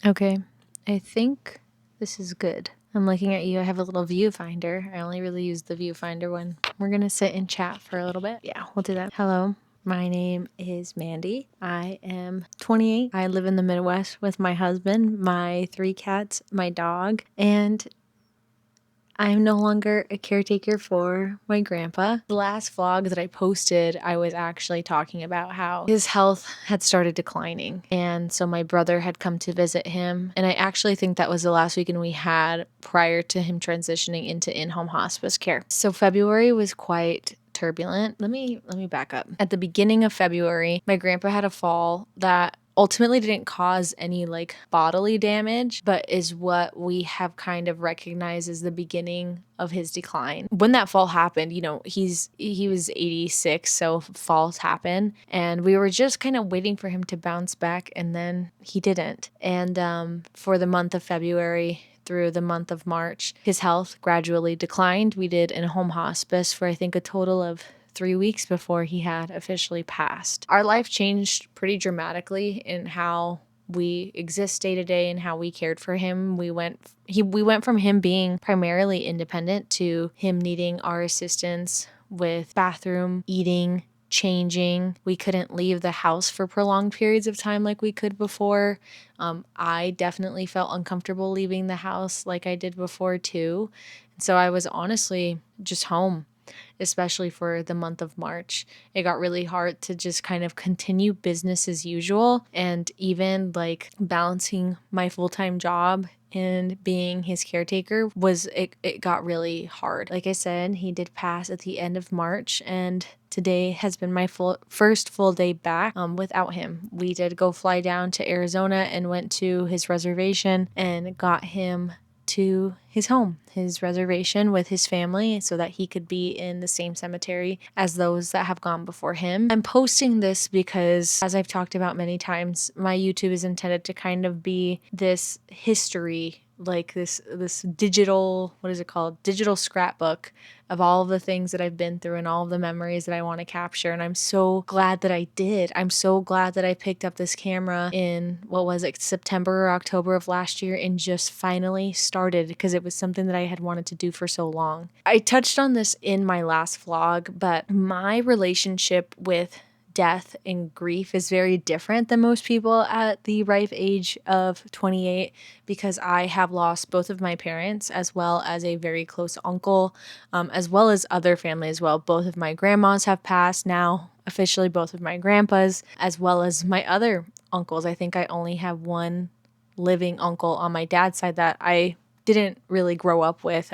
Okay, I think this is good. I'm looking at you. I have a little viewfinder. I only really use the viewfinder when we're going to sit and chat for a little bit. Yeah, we'll do that. Hello, my name is Mandy. I am 28. I live in the Midwest with my husband, my 3 cats, my dog, and I'm no longer a caretaker for my grandpa. The last vlog that I posted, I was actually talking about how his health had started declining. And so my brother had come to visit him. And I actually think that was the last weekend we had prior to him transitioning into in-home hospice care. So February was quite turbulent. Let me back up. At the beginning of February, my grandpa had a fall that ultimately didn't cause any like bodily damage, but is what we have kind of recognized as the beginning of his decline. When that fall happened, you know, he was 86, so falls happen, and we were just kind of waiting for him to bounce back, and then he didn't. And for the month of February through the month of March, his health gradually declined. We did in home hospice for I think a total of 3 weeks before he had officially passed. Our life changed pretty dramatically in how we exist day to day and how we cared for him. We went from him being primarily independent to him needing our assistance with bathroom, eating, changing. We couldn't leave the house for prolonged periods of time like we could before. I definitely felt uncomfortable leaving the house like I did before too. So I was honestly just home, especially for the month of March. It got really hard to just kind of continue business as usual, and even like balancing my full-time job and being his caretaker it got really hard. Like I said, he did pass at the end of March, and today has been my first full day back without him. We did go fly down to Arizona and went to his reservation and got him to his home, his reservation with his family, so that he could be in the same cemetery as those that have gone before him. I'm posting this because, as I've talked about many times, my YouTube is intended to kind of be this history, like this digital, what is it called? Digital scrapbook of all of the things that I've been through and all of the memories that I want to capture. And I'm so glad that I did. I'm so glad that I picked up this camera in, what was it, September or October of last year, and just finally started, because it was something that I had wanted to do for so long. I touched on this in my last vlog, but my relationship with death and grief is very different than most people at the ripe age of 28, because I have lost both of my parents, as well as a very close uncle, as well as other family as well. Both of my grandmas have passed now, officially both of my grandpas, as well as my other uncles. I think I only have one living uncle on my dad's side that I didn't really grow up with.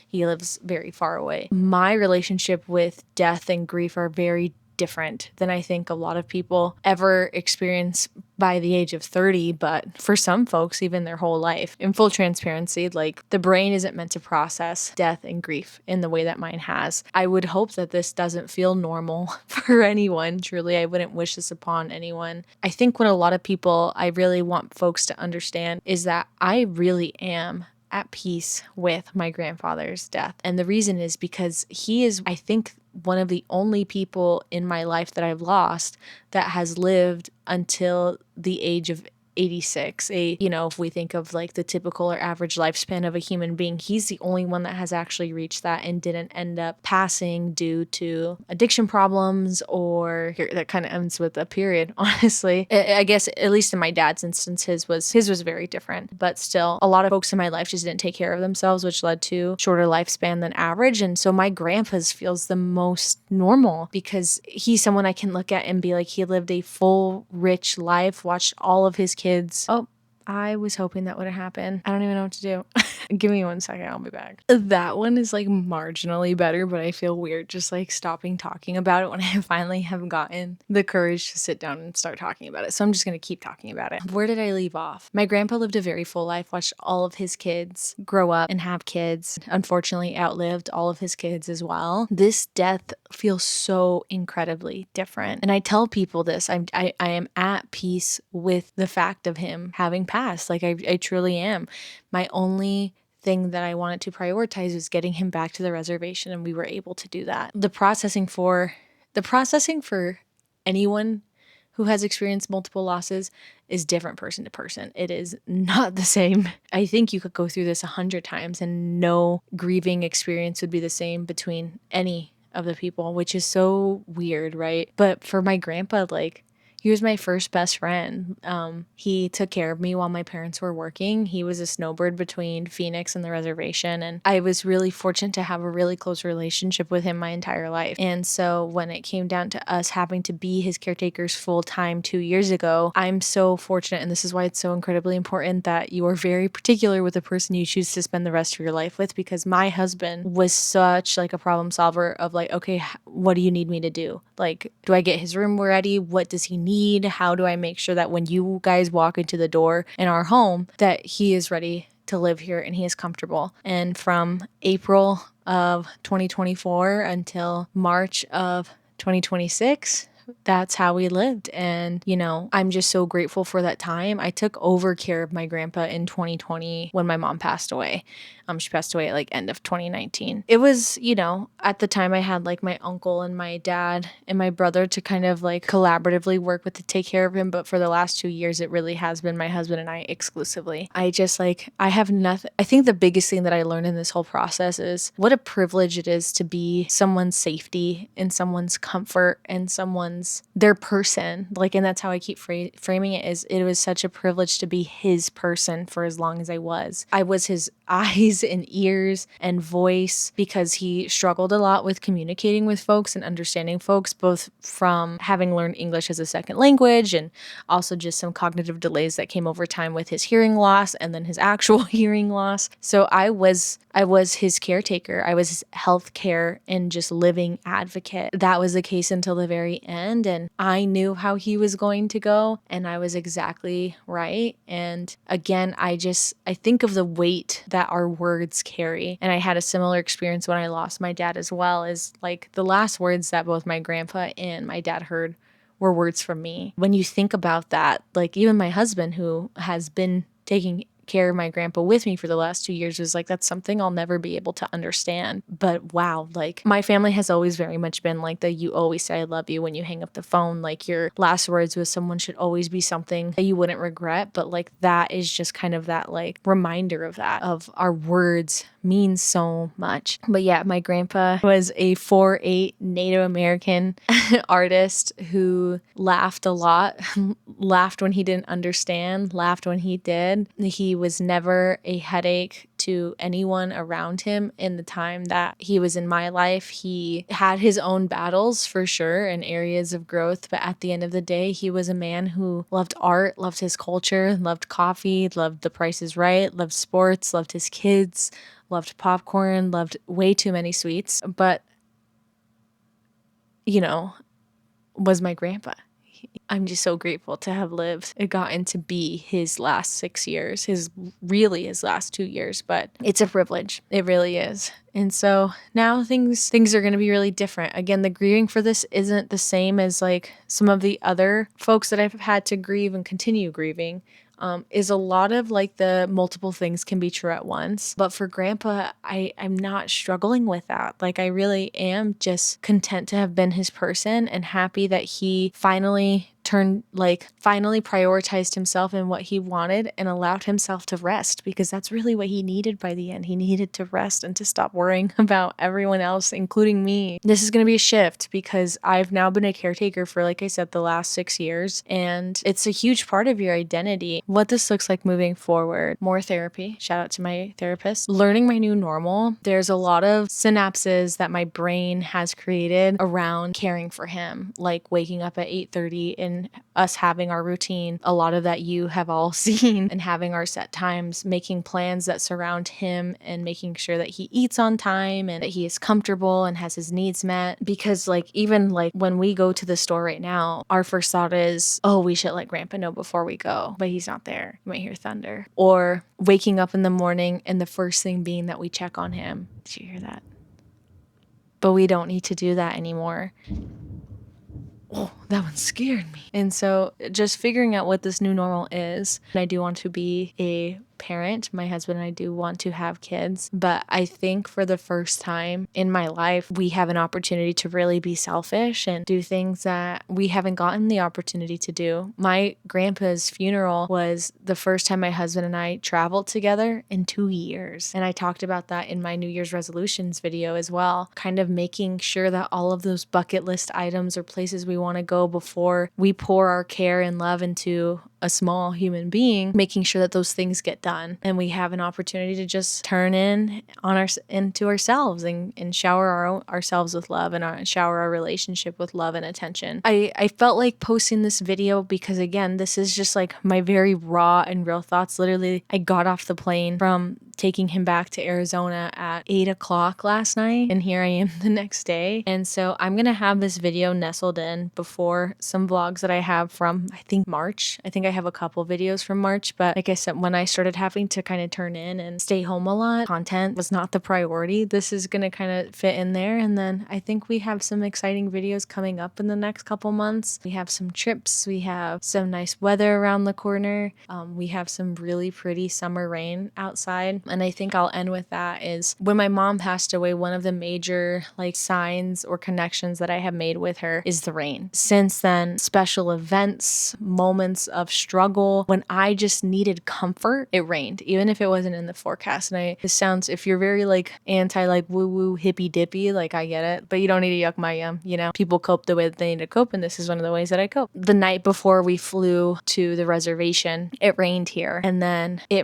He lives very far away. My relationship with death and grief are very different than I think a lot of people ever experience by the age of 30, but for some folks, even their whole life. In full transparency, like, the brain isn't meant to process death and grief in the way that mine has. I would hope that this doesn't feel normal for anyone. Truly, I wouldn't wish this upon anyone. I think what a lot of people, I really want folks to understand is that I really am at peace with my grandfather's death. And the reason is because he is, I think, one of the only people in my life that I've lost that has lived until the age of 86. If we think of like the typical or average lifespan of a human being, he's the only one that has actually reached that and didn't end up passing due to addiction problems, or that kind of ends with a period, honestly. I guess at least in my dad's instance, his was very different, but still a lot of folks in my life just didn't take care of themselves, which led to shorter lifespan than average. And so my grandpa's feels the most normal because he's someone I can look at and be like, he lived a full, rich life, watched all of his kids. Oh, I was hoping that would have happened. I don't even know what to do. Give me 1 second, I'll be back. That one is like marginally better, but I feel weird just like stopping talking about it when I finally have gotten the courage to sit down and start talking about it. So I'm just gonna keep talking about it. Where did I leave off? My grandpa lived a very full life, watched all of his kids grow up and have kids. Unfortunately, outlived all of his kids as well. This death feels so incredibly different. And I tell people this, I am at peace with the fact of him having passed. Like I truly am. My only thing that I wanted to prioritize was getting him back to the reservation, and we were able to do that. The processing for anyone who has experienced multiple losses is different person to person. It is not the same. I think you could go through this 100 times and no grieving experience would be the same between any of the people, which is so weird, right? But for my grandpa, like, he was my first best friend. He took care of me while my parents were working. He was a snowbird between Phoenix and the reservation. And I was really fortunate to have a really close relationship with him my entire life. And so when it came down to us having to be his caretakers full time 2 years ago, I'm so fortunate. And this is why it's so incredibly important that you are very particular with the person you choose to spend the rest of your life with, because my husband was such like a problem solver of like, okay, what do you need me to do? Like, do I get his room ready? What does he need? How do I make sure that when you guys walk into the door in our home that he is ready to live here and he is comfortable? And from April of 2024 until March of 2026, that's how we lived. And, you know, I'm just so grateful for that time. I took over care of my grandpa in 2020 when my mom passed away. She passed away at like end of 2019. It was, you know, at the time I had like my uncle and my dad and my brother to kind of like collaboratively work with to take care of him. But for the last 2 years, it really has been my husband and I exclusively. I just like, I have nothing. I think the biggest thing that I learned in this whole process is what a privilege it is to be someone's safety and someone's comfort and someone's, their person. Like, and that's how I keep framing it, is it was such a privilege to be his person for as long as I was. I was his eyes and ears and voice, because he struggled a lot with communicating with folks and understanding folks, both from having learned English as a second language and also just some cognitive delays that came over time with his hearing loss and then his actual hearing loss. So I was his caretaker. I was his healthcare and just living advocate. That was the case until the very end. And I knew how he was going to go, and I was exactly right. And again, I think of the weight that our words carry. And I had a similar experience when I lost my dad as well, is like the last words that both my grandpa and my dad heard were words from me. When you think about that, like even my husband, who has been taking care of my grandpa with me for the last 2 years, was like, that's something I'll never be able to understand. But wow, like my family has always very much been like the you always say I love you when you hang up the phone. Like your last words with someone should always be something that you wouldn't regret. But like that is just kind of that like reminder of that, of our words mean so much. But yeah, my grandpa was a 4'8" Native American artist who laughed a lot, laughed when he didn't understand, laughed when he did. He was never a headache to anyone around him in the time that he was in my life. He had his own battles for sure and areas of growth, but at the end of the day, he was a man who loved art, loved his culture, loved coffee, loved The Price is Right, loved sports, loved his kids, loved popcorn, loved way too many sweets, but, you know, was my grandpa. I'm just so grateful to have lived and gotten to be his last 6 years, his last 2 years, but it's a privilege. It really is. And so now things are going to be really different. Again, the grieving for this isn't the same as like some of the other folks that I've had to grieve and continue grieving. Is a lot of like the multiple things can be true at once. But for grandpa, I'm not struggling with that. Like I really am just content to have been his person and happy that he finally prioritized himself and what he wanted and allowed himself to rest, because that's really what he needed by the end. He needed to rest and to stop worrying about everyone else, including me. This is going to be a shift because I've now been a caretaker for, like I said, the last 6 years, and it's a huge part of your identity. What this looks like moving forward: more therapy. Shout out to my therapist. Learning my new normal. There's a lot of synapses that my brain has created around caring for him, like waking up at 8:30 and us having our routine. A lot of that you have all seen, and having our set times, making plans that surround him and making sure that he eats on time and that he is comfortable and has his needs met. Because like even like when we go to the store right now, our first thought is, oh, we should let grandpa know before we go, but he's not there. You might hear thunder. Or waking up in the morning and the first thing being that we check on him. Did you hear that? But we don't need to do that anymore. Oh, that one scared me. And so just figuring out what this new normal is. And I do want to be a parent. My husband and I do want to have kids, but I think for the first time in my life, we have an opportunity to really be selfish and do things that we haven't gotten the opportunity to do. My grandpa's funeral was the first time my husband and I traveled together in 2 years. And I talked about that in my New Year's resolutions video as well, kind of making sure that all of those bucket list items or places we want to go before we pour our care and love into a small human being, making sure that those things get done. And we have an opportunity to just turn into ourselves and shower ourselves with love and shower our relationship with love and attention. I felt like posting this video because, again, this is just like my very raw and real thoughts. Literally, I got off the plane from taking him back to Arizona at 8 o'clock last night, and here I am the next day. And so I'm gonna have this video nestled in before some vlogs that I have from, I think, March. I think I have a couple videos from March, but like I said, when I started having to kind of turn in and stay home a lot, content was not the priority. This is gonna kind of fit in there. And then I think we have some exciting videos coming up in the next couple months. We have some trips, we have some nice weather around the corner. We have some really pretty summer rain outside. And I think I'll end with that is when my mom passed away, one of the major like signs or connections that I have made with her is the rain. Since then, special events, moments of struggle, when I just needed comfort, it rained, even if it wasn't in the forecast. And this sounds, if you're very like anti like woo woo hippy dippy, like I get it, but you don't need to yuck my yum, you know? People cope the way that they need to cope, and this is one of the ways that I cope. The night before we flew to the reservation, it rained here, and then the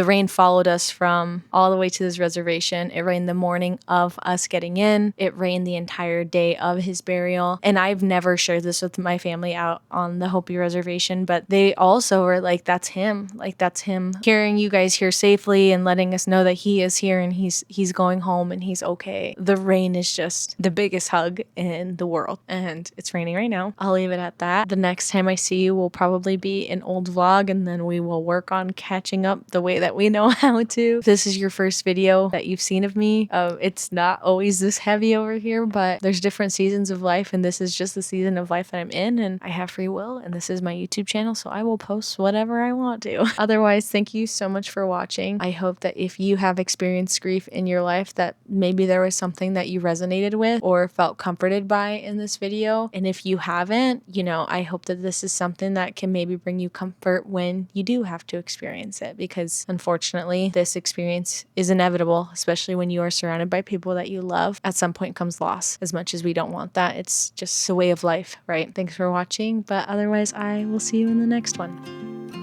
rain followed us from all the way to this reservation. It rained the morning of us getting in. It rained the entire day of his burial. And I've never shared this with my family out on the Hopi reservation, but they also were like, that's him. Like, that's him carrying you guys here safely and letting us know that he is here and he's going home and he's okay. The rain is just the biggest hug in the world. And it's raining right now. I'll leave it at that. The next time I see you will probably be an old vlog, and then we will work on catching up the way that we know how to. If this is your first video that you've seen of me, it's not always this heavy over here, but there's different seasons of life, and this is just the season of life that I'm in, and I have free will, and this is my YouTube channel, so I will post whatever I want to. Otherwise, thank you so much for watching. I hope that if you have experienced grief in your life, that maybe there was something that you resonated with or felt comforted by in this video. And if you haven't, I hope that this is something that can maybe bring you comfort when you do have to experience it, because unfortunately, this experience is inevitable, especially when you are surrounded by people that you love. At some point comes loss. As much as we don't want that, it's just a way of life, right? Thanks for watching, but otherwise I will see you in the next one.